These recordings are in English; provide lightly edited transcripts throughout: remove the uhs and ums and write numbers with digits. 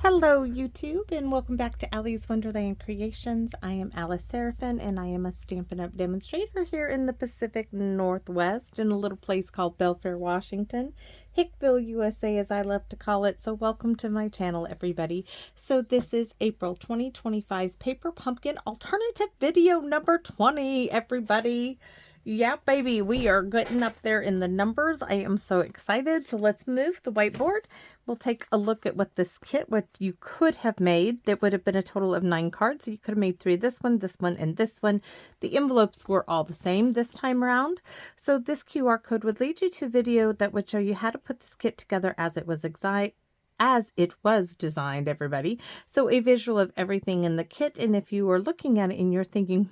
Hello YouTube and welcome back to Allie's Wonderland Creations. I am Alice Seraphin and I am a Stampin' Up! Demonstrator here in the Pacific Northwest in a little place called Belfair, Washington. Hickville, USA as I love to call it. So welcome to my channel everybody. So this is April 2025's Paper Pumpkin Alternative video number 20 everybody. Yeah, baby, we are getting up there in the numbers. I am so excited. So let's move the whiteboard. We'll take a look at what this kit, what you could have made. There would have been a total of 9 cards. So you could have made 3 this one, and this one. The envelopes were all the same this time around. So this QR code would lead you to a video that would show you how to put this kit together as it was designed, everybody. So a visual of everything in the kit. And if you are looking at it and you're thinking,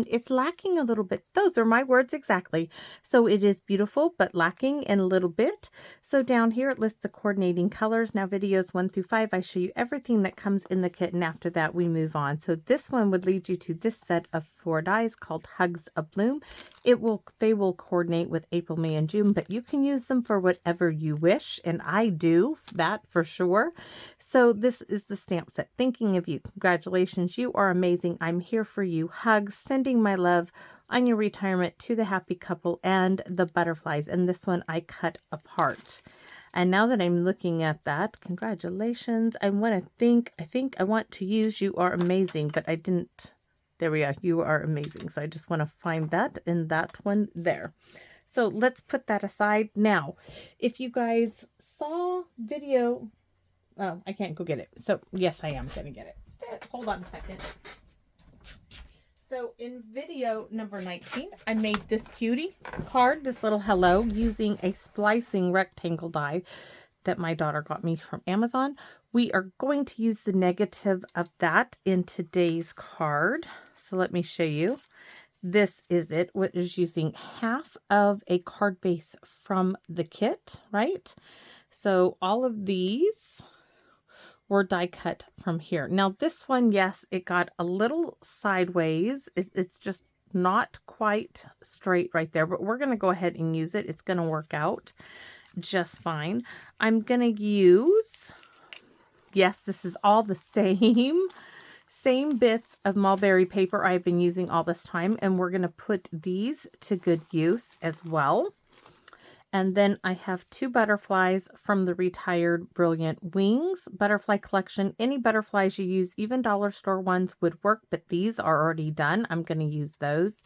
it's lacking a little bit. Those are my words exactly. So it is beautiful, but lacking in a little bit. So down here, it lists the coordinating colors. Now videos 1 through 5, I show you everything that comes in the kit. And after that, we move on. So this one would lead you to this set of 4 dies called Hugs of Bloom. They will coordinate with April, May, and June, but you can use them for whatever you wish. And I do that for sure. So this is the stamp set. Thinking of you. Congratulations. You are amazing. I'm here for you. Hugs. Sending my love on your retirement to the happy couple and the butterflies. And this one I cut apart. And now that I'm looking at that, congratulations. I think I want to use You Are Amazing, but I didn't. There we are. You Are Amazing. So I just want to find that in that one there. So let's put that aside. Now, if you guys saw video, oh, I can't go get it. So yes, I am going to get it. Hold on a second. So in video number 19, I made this cutie card, this little hello, using a Splicing Rectangle die that my daughter got me from Amazon. We are going to use the negative of that in today's card. So let me show you. This is it, which is using half of a card base from the kit, right? So all of these were die cut from here. Now this one, yes, it got a little sideways. It's just not quite straight right there, but we're going to go ahead and use it. It's going to work out just fine. I'm going to use, yes, this is all the same bits of mulberry paper I've been using all this time, and we're going to put these to good use as well. And then I have 2 butterflies from the Retired Brilliant Wings butterfly collection. Any butterflies you use, even dollar store ones, would work, but these are already done. I'm going to use those.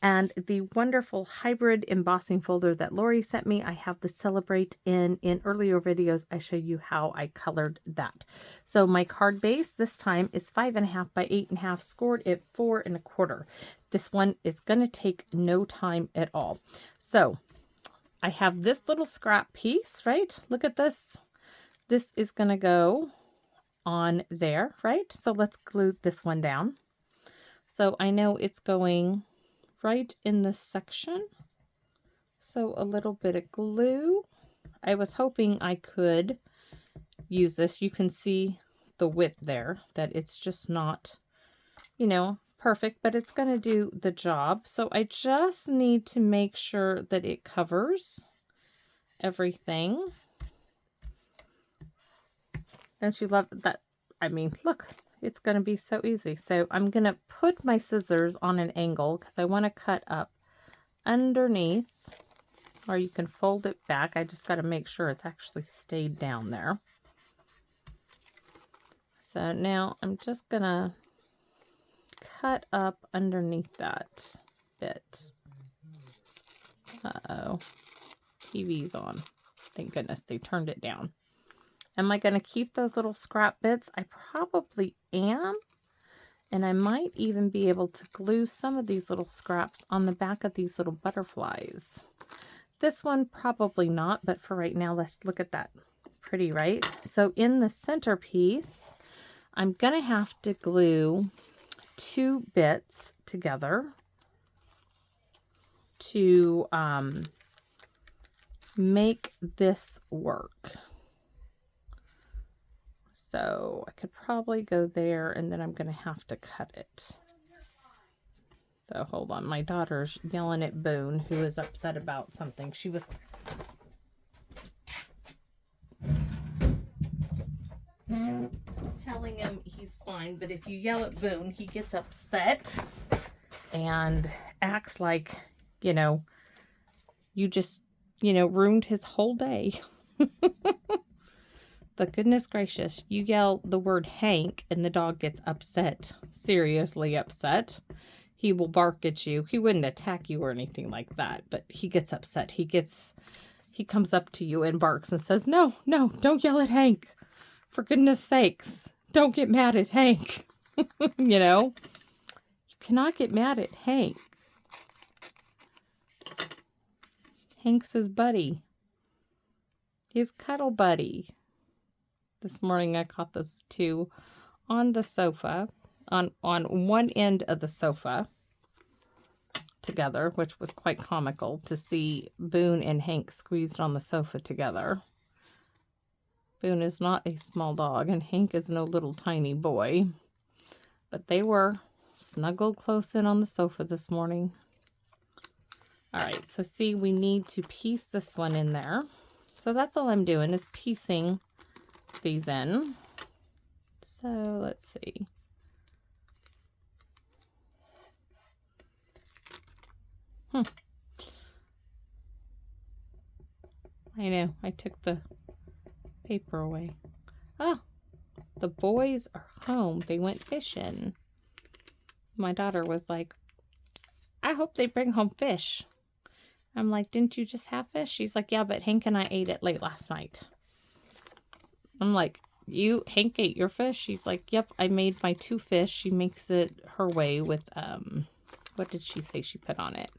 And the wonderful hybrid embossing folder that Lori sent me, I have the Celebrate in earlier videos. I show you how I colored that. So my card base this time is 5.5 by 8.5, scored at 4 1/4. This one is going to take no time at all. So I have this little scrap piece, right? Look at this. This is going to go on there, right? So let's glue this one down. So I know it's going right in this section. So a little bit of glue. I was hoping I could use this. You can see the width there, that it's just not, perfect, but it's going to do the job. So I just need to make sure that it covers everything. Don't you love that? I mean, look, it's going to be so easy. So I'm going to put my scissors on an angle because I want to cut up underneath, or you can fold it back. I just got to make sure it's actually stayed down there. So now I'm just going to cut up underneath that bit. Uh-oh. TV's on. Thank goodness they turned it down. Am I going to keep those little scrap bits? I probably am. And I might even be able to glue some of these little scraps on the back of these little butterflies. This one, probably not. But for right now, let's look at that. Pretty, right? So in the centerpiece, I'm going to have to glue 2 bits together to make this work. So I could probably go there, and then I'm going to have to cut it. So hold on, my daughter's yelling at Boone, who is upset about something. She was telling him he's fine, but if you yell at Boone, he gets upset and acts like, you just, ruined his whole day. But goodness gracious, you yell the word Hank and the dog gets upset, seriously upset. He will bark at you. He wouldn't attack you or anything like that, but he gets upset. He comes up to you and barks and says, no, don't yell at Hank. For goodness sakes, don't get mad at Hank. You cannot get mad at Hank. Hank's his buddy. His cuddle buddy. This morning I caught those two on the sofa, on one end of the sofa together, which was quite comical to see Boone and Hank squeezed on the sofa together. Boone is not a small dog, and Hank is no little tiny boy, but they were snuggled close in on the sofa this morning. All right, so see, we need to piece this one in there. So that's all I'm doing is piecing these in. So let's see. I know, I took the paper away. Oh, the boys are home. They went fishing. My daughter was like, I hope they bring home fish. I'm like, didn't you just have fish? She's like, yeah, but Hank and I ate it late last night. I'm like, Hank ate your fish? She's like, yep, I made my 2 fish. She makes it her way with, what did she say she put on it?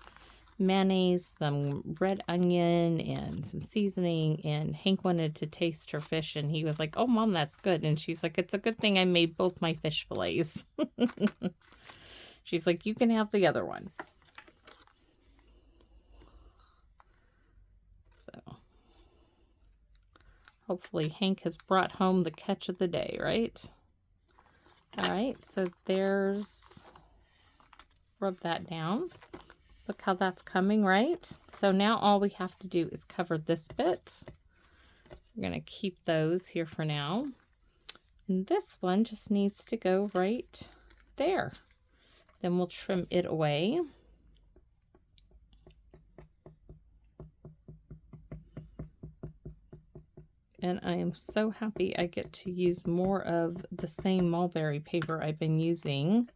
Mayonnaise, some red onion, and some seasoning. And Hank wanted to taste her fish, and he was like, oh, Mom, that's good. And she's like, it's a good thing I made both my fish fillets. She's like, you can have the other one. So, hopefully Hank has brought home the catch of the day, right? All right, so rub that down. Look how that's coming, right? So now all we have to do is cover this bit. We're going to keep those here for now. And this one just needs to go right there. Then we'll trim it away. And I am so happy I get to use more of the same mulberry paper I've been using.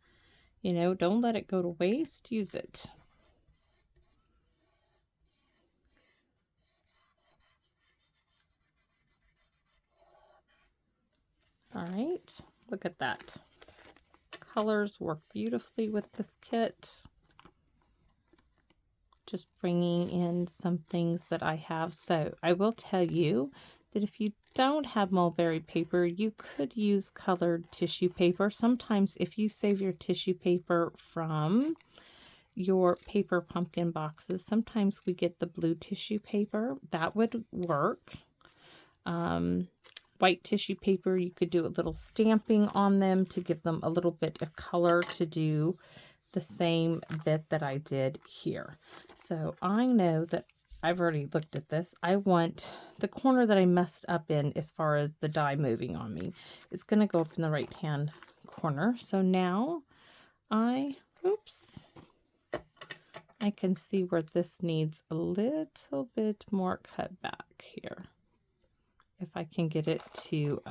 Don't let it go to waste. Use it. All right, look at that. Colors work beautifully with this kit. Just bringing in some things that I have. So I will tell you that if you don't have mulberry paper, you could use colored tissue paper. Sometimes if you save your tissue paper from your paper pumpkin boxes, sometimes we get the blue tissue paper. That would work. White tissue paper, you could do a little stamping on them to give them a little bit of color to do the same bit that I did here. So I know that I've already looked at this. I want the corner that I messed up in as far as the die moving on me is going to go up in the right hand corner. So now I can see where this needs a little bit more cut back here. If I can get it to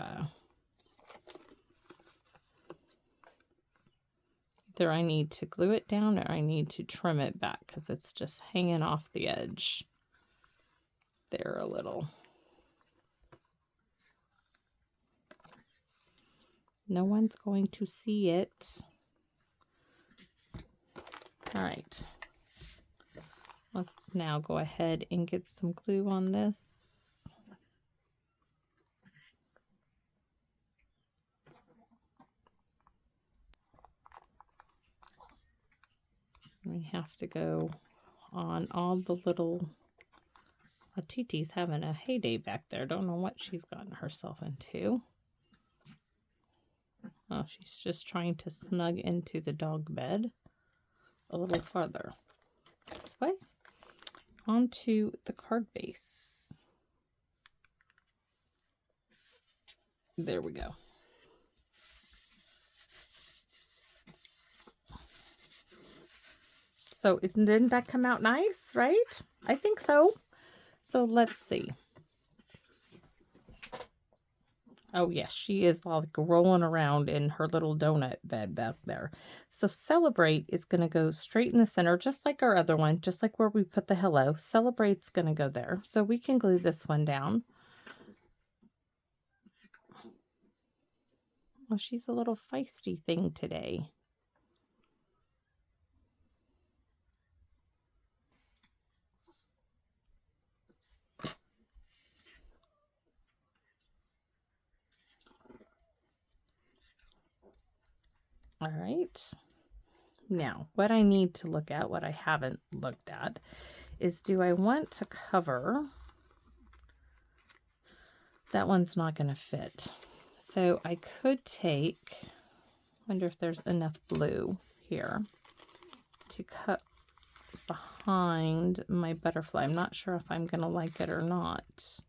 either I need to glue it down or I need to trim it back because it's just hanging off the edge there a little. No one's going to see it. All right. Let's now go ahead and get some glue on this. We have to go on all the little... Titi's having a heyday back there. Don't know what she's gotten herself into. Oh, she's just trying to snug into the dog bed a little farther. This way. Onto the card base. There we go. So didn't that come out nice, right? I think so. So let's see. Oh yes, she is like rolling around in her little donut bed back there. So Celebrate is going to go straight in the center, just like our other one, just like where we put the hello. Celebrate's going to go there. So we can glue this one down. Well, she's a little feisty thing today. All right. Now, what I need to look at, what I haven't looked at, is do I want to cover... That one's not going to fit. So I could take... wonder if there's enough blue here to cut behind my butterfly. I'm not sure if I'm going to like it or not.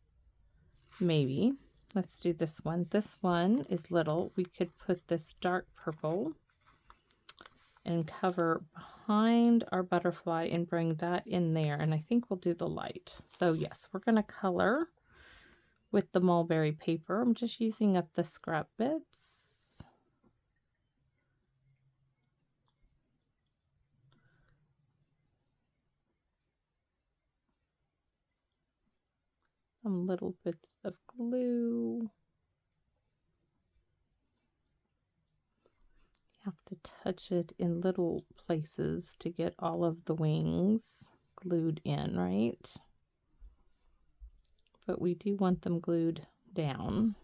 Maybe. Let's do this one. This one is little. We could put this dark purple and cover behind our butterfly and bring that in there. And I think we'll do the light. So yes, we're going to color with the mulberry paper. I'm just using up the scrap bits. Some little bits of glue. You have to touch it in little places to get all of the wings glued in, right? But we do want them glued down.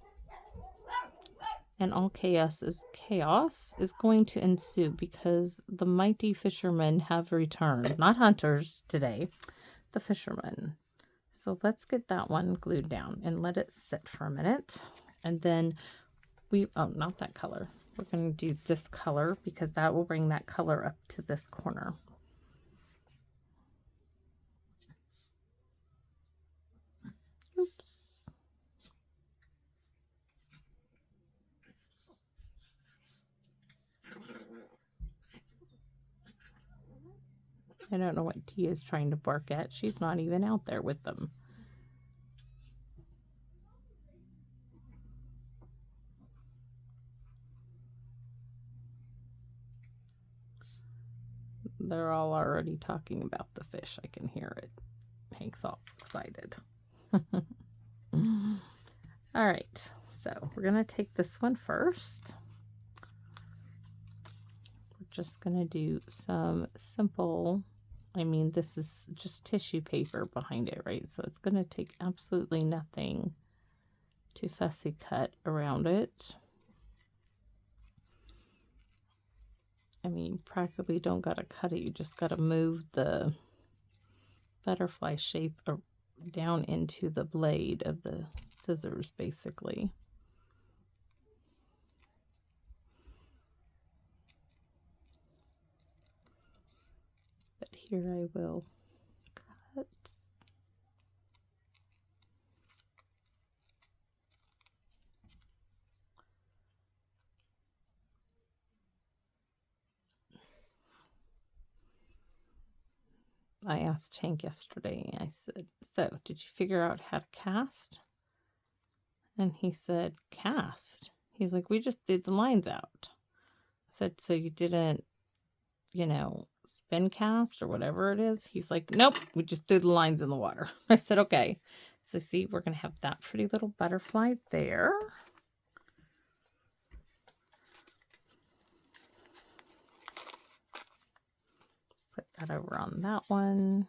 And all chaos is going to ensue because the mighty fishermen have returned. Not hunters today, the fishermen. So let's get that one glued down and let it sit for a minute. And then oh, not that color. We're going to do this color because that will bring that color up to this corner. Oops. I don't know what Tia is trying to bark at. She's not even out there with them. They're all already talking about the fish. I can hear it. Hank's all excited. All right, so we're going to take this one first. We're just going to do some simple... I mean, this is just tissue paper behind it, right? So it's going to take absolutely nothing to fussy cut around it. I mean, you practically don't got to cut it. You just got to move the butterfly shape down into the blade of the scissors, basically. But here I will cut. I asked Hank yesterday, I said, so did you figure out how to cast? And he said, cast? He's like, we just did the lines out. I said, so you didn't, you know, spin cast or whatever it is? He's like, nope, we just did the lines in the water. I said, okay. So see, we're going to have that pretty little butterfly there. Put that over on that one.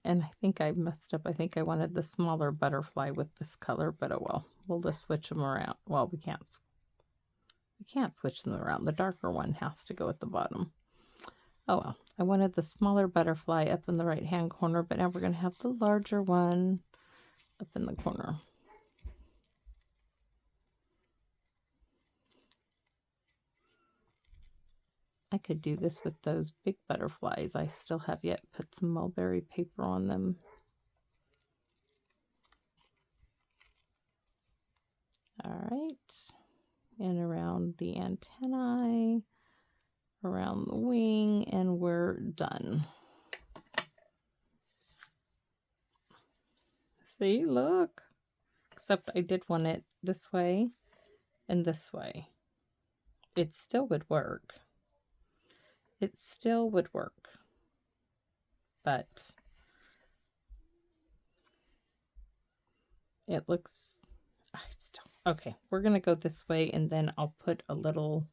And I think I messed up. I think I wanted the smaller butterfly with this color, but oh well. We'll just switch them around. Well, we can't switch them around. The darker one has to go at the bottom. Oh well. I wanted the smaller butterfly up in the right-hand corner, but now we're going to have the larger one up in the corner. I could do this with those big butterflies. I still have yet put some mulberry paper on them. All right. and around the antennae, around the wing, and we're done. See, look. Except I did want it this way and this way. It still would work. It still would work. But it looks still okay. We're gonna go this way, and then I'll put a little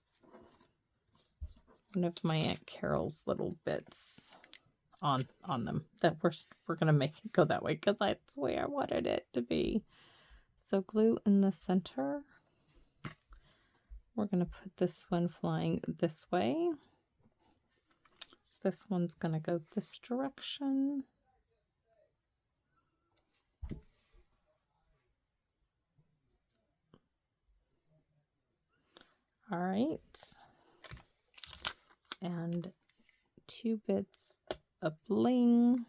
one of my Aunt Carol's little bits on them. That we're gonna make it go that way because that's the way I wanted it to be. So glue in the center. We're gonna put this one flying this way. This one's gonna go this direction. All right, and 2 bits of bling.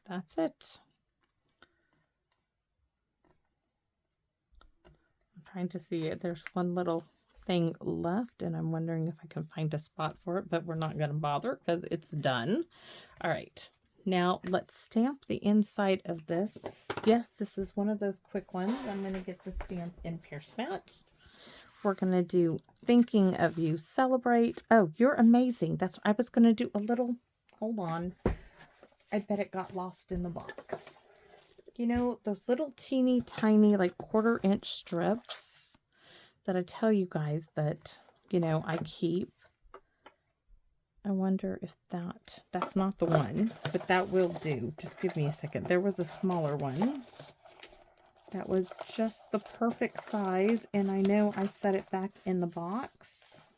That's it. I'm trying to see it. There's one little thing left, and I'm wondering if I can find a spot for it, but we're not going to bother because it's done. All right. Now let's stamp the inside of this. Yes, this is one of those quick ones. I'm going to get the stamp in Pierce Mat. We're going to do Thinking of You, Celebrate. Oh, you're amazing. That's what I was going to do. A little, hold on. I bet it got lost in the box. You know, those little teeny tiny, like 1/4-inch strips that I tell you guys that, you know, I keep. I wonder if that's not the one, but that will do. Just give me a second. There was a smaller one that was just the perfect size, and I know I set it back in the box.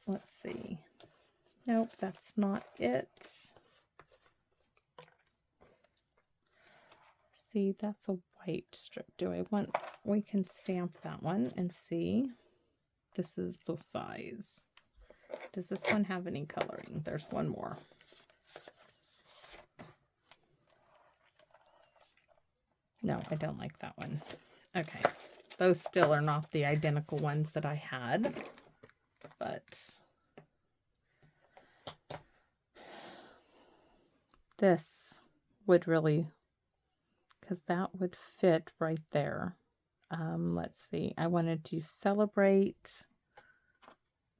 Let's see. Nope, that's not it. See, that's a white strip. We can stamp that one and see. This is the size. Does this one have any coloring? There's one more. No, I don't like that one. Okay. Those still are not the identical ones that I had, but this would really, because that would fit right there. Let's see. I wanted to Celebrate.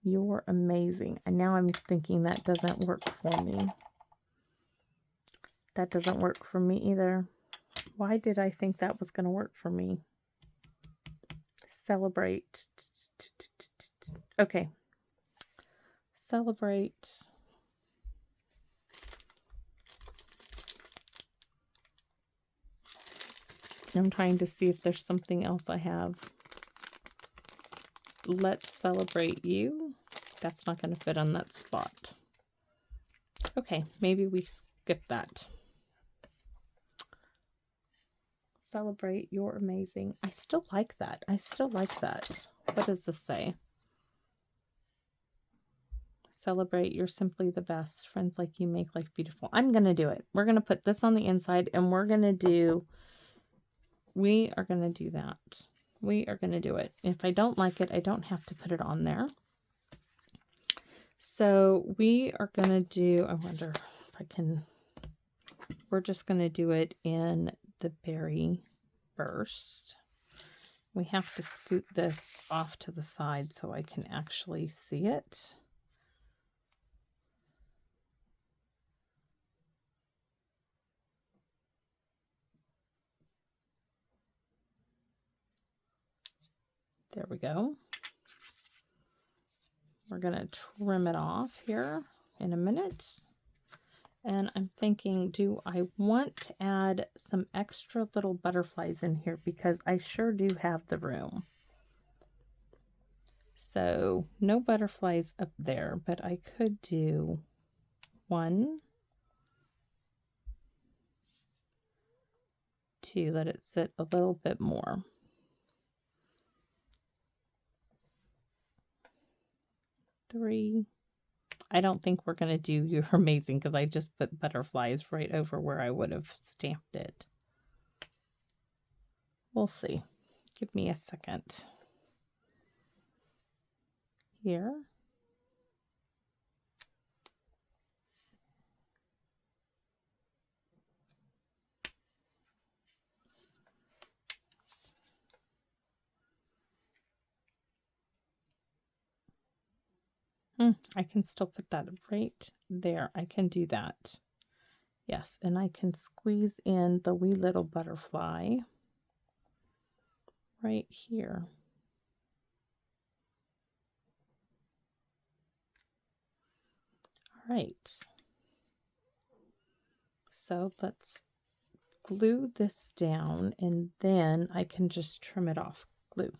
You're Amazing. And now I'm thinking that doesn't work for me. That doesn't work for me either. Why did I think that was going to work for me? Celebrate. Okay. Celebrate. I'm trying to see if there's something else I have. Let's Celebrate You. That's not going to fit on that spot. Okay, maybe we skip that. Celebrate, You're Amazing. I still like that. I still like that. What does this say? Celebrate, You're Simply the Best. Friends like you make life beautiful. I'm going to do it. We're going to put this on the inside, and we are going to do that. We are going to do it. If I don't like it, I don't have to put it on there. So we are going to do, I wonder if I can, we're just going to do it in the berry first. We have to scoot this off to the side so I can actually see it. There we go. We're going to trim it off here in a minute. And I'm thinking, do I want to add some extra little butterflies in here? Because I sure do have the room. So no butterflies up there, but I could do 1, 2, let it sit a little bit more. 3. I don't think we're going to do You're Amazing because I just put butterflies right over where I would have stamped it. We'll see. Give me a second. Here. I can still put that right there. I can do that. Yes, and I can squeeze in the wee little butterfly right here. All right. So let's glue this down, and then I can just trim it off. Glue.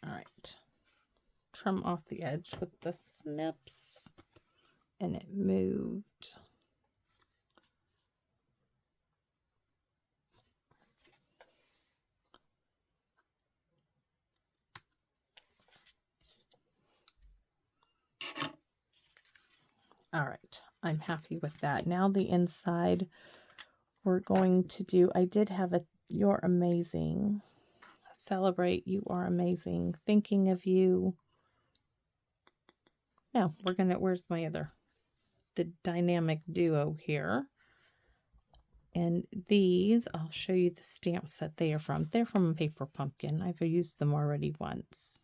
All right. Trim off the edge with the snips, and it moved. All right, I'm happy with that. Now the inside, we're going to do, I did have a You're Amazing. Celebrate, you are amazing. Thinking of you. No, we're going to, where's my other? The dynamic duo here. And these, I'll show you the stamps that they are from. They're from a paper pumpkin. I've used them already once.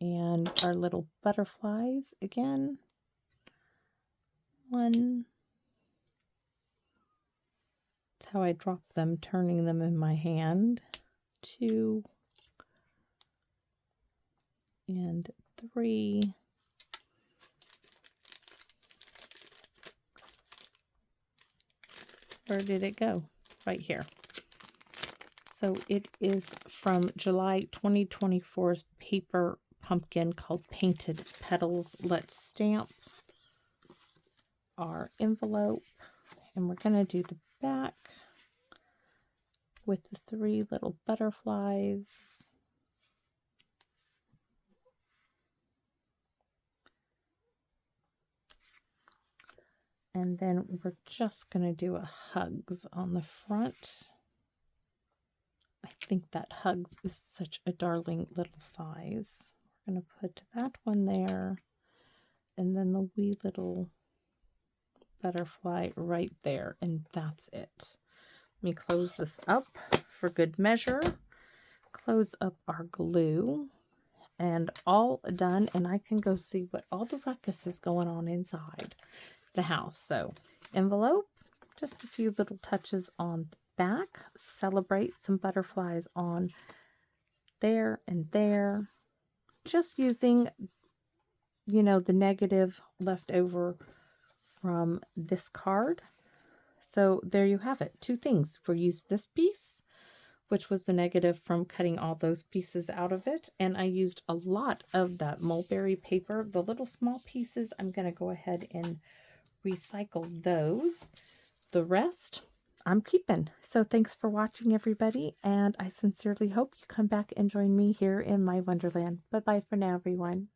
And our little butterflies again. 1. That's how I drop them, turning them in my hand. 2. And 3. Where did it go? Right here. So it is from July 2024's paper pumpkin called Painted Petals. Let's stamp our envelope, and we're going to do the back with the 3 little butterflies. And then we're just going to do a hugs on the front. I think that hugs is such a darling little size. We're going to put that one there, and then the wee little butterfly right there, and that's it. Let me close this up for good measure. Close up our glue, and all done, and I can go see what all the ruckus is going on inside the house. So envelope, just a few little touches on the back. Celebrate, some butterflies on there and there, just using, you know, the negative left over from this card. So there you have it. 2 things. We used this piece, which was the negative from cutting all those pieces out of it, and I used a lot of that mulberry paper. The little small pieces, I'm going to go ahead and recycle those. The rest I'm keeping. So thanks for watching, everybody, and I sincerely hope you come back and join me here in my wonderland. Bye bye for now, everyone.